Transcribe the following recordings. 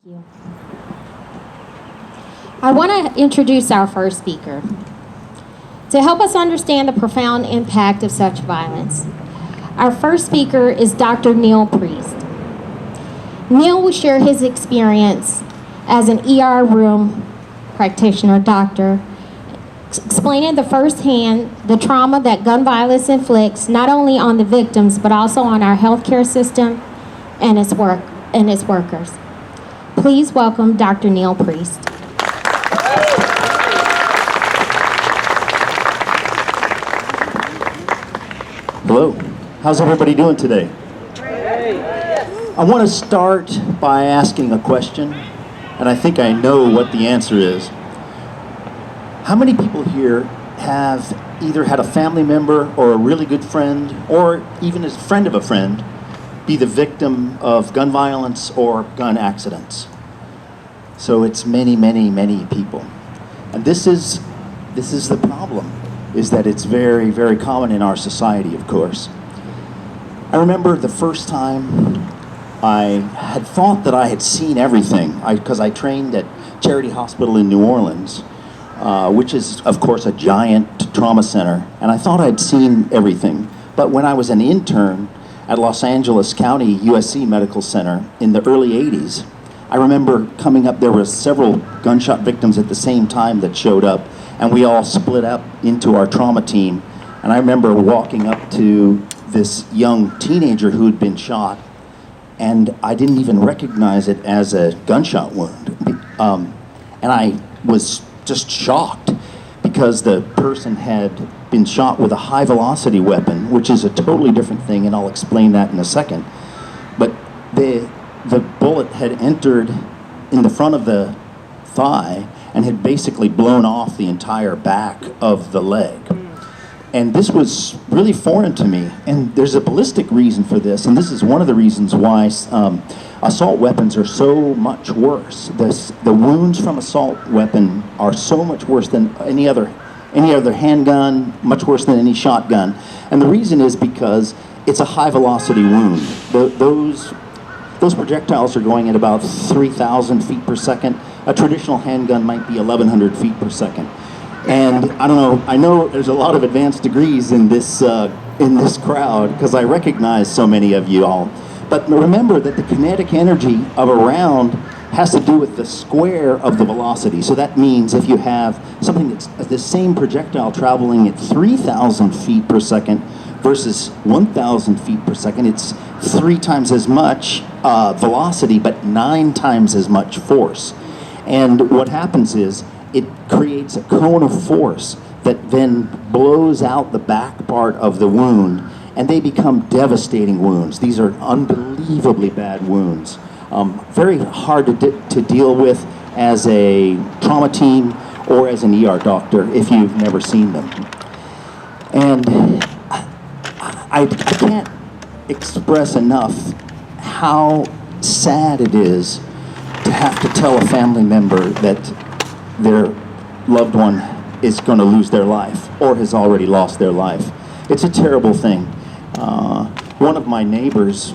you. I want to introduce our first speaker. To help us understand the profound impact of such violence, our first speaker is Dr. Neil Priest. Neil will share his experience as an ER room practitioner doctor, explaining firsthand the trauma that gun violence inflicts not only on the victims but also on our healthcare system and its workers. Please welcome Dr. Neil Priest. Hello. How's everybody doing today? I want to start by asking a question, and I think I know what the answer is. How many people here have either had a family member or a really good friend, or even a friend of a friend, be the victim of gun violence or gun accidents? So it's many, many, many people. And this is the problem, is that it's very, very common in our society, of course. I remember the first time I had thought that I had seen everything, because I trained at Charity Hospital in New Orleans, which is, of course, a giant trauma center, and I thought I'd seen everything. But when I was an intern at Los Angeles County USC Medical Center in the early 80s, I remember coming up, there were several gunshot victims at the same time that showed up, and we all split up into our trauma team. And I remember walking up to this young teenager who had been shot, and I didn't even recognize it as a gunshot wound. And I was just shocked because the person had been shot with a high velocity weapon, which is a totally different thing, and I'll explain that in a second. But the bullet had entered in the front of the thigh and had basically blown off the entire back of the leg. And this was really foreign to me. And there's a ballistic reason for this, and this is one of the reasons why assault weapons are so much worse. The wounds from assault weapon are so much worse than any other handgun, much worse than any shotgun. And the reason is because it's a high velocity wound. Those projectiles are going at about 3,000 feet per second. A traditional handgun might be 1,100 feet per second. And I know there's a lot of advanced degrees in this crowd, because I recognize so many of you all. But remember that the kinetic energy of a round has to do with the square of the velocity. So that means if you have something that's the same projectile traveling at 3,000 feet per second versus 1,000 feet per second, it's 3 times as much velocity, but 9 times as much force. And what happens is it creates a cone of force that then blows out the back part of the wound, and they become devastating wounds. These are unbelievably bad wounds. Very hard to deal with as a trauma team or as an ER doctor if you've never seen them. And I can't express enough how sad it is to have to tell a family member that their loved one is going to lose their life or has already lost their life. It's a terrible thing. One of my neighbors,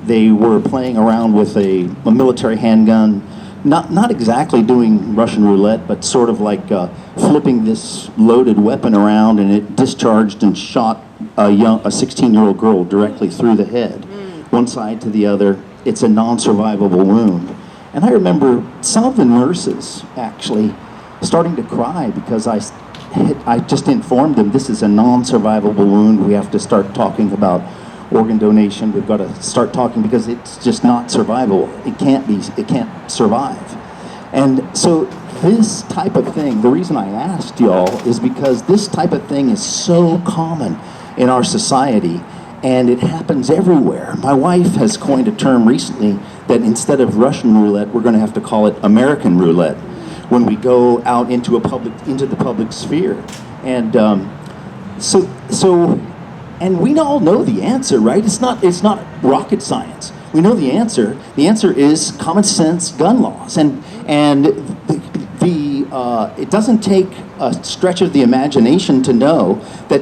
they were playing around with a military handgun, not exactly doing Russian roulette, but sort of like flipping this loaded weapon around, and it discharged and shot a 16-year-old girl directly through the head, one side to the other. It's a non-survivable wound. And I remember some of the nurses actually starting to cry because I just informed them this is a non-survivable wound. We have to start talking about organ donation. We've got to start talking because it's just not survivable. It can't survive. And so this type of thing, the reason I asked y'all is because this type of thing is so common in our society, and it happens everywhere. My wife has coined a term recently that instead of Russian roulette, we're going to have to call it American roulette when we go out into the public sphere. And and we all know the answer, right? It's not rocket science. We know the answer. The answer is common sense gun laws, and it doesn't take a stretch of the imagination to know that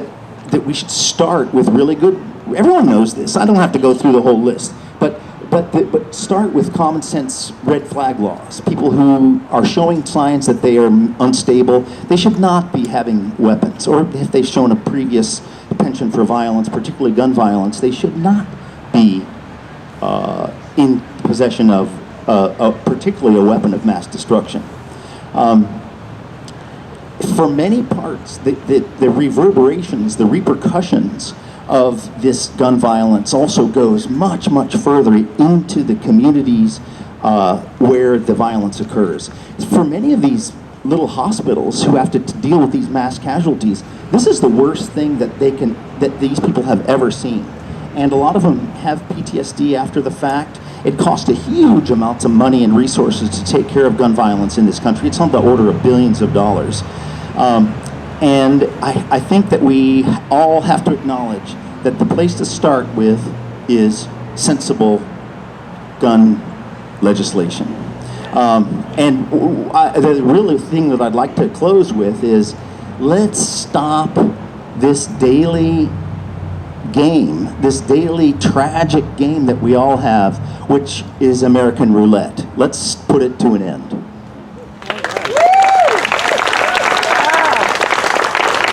we should start with really good. Everyone knows this. I don't have to go through the whole list, but But start with common sense red flag laws. People who are showing signs that they are unstable, they should not be having weapons. Or if they've shown a previous penchant for violence, particularly gun violence, they should not be in possession of particularly a weapon of mass destruction. For many parts, the reverberations, the repercussions of this gun violence also goes much, much further into the communities where the violence occurs. For many of these little hospitals who have to deal with these mass casualties, this is the worst thing that these people have ever seen. And a lot of them have PTSD after the fact. It costs a huge amounts of money and resources to take care of gun violence in this country. It's on the order of billions of dollars. And I think that we all have to acknowledge that the place to start with is sensible gun legislation. And the really thing that I'd like to close with is, let's stop this daily game, this daily tragic game that we all have, which is American roulette. Let's put it to an end.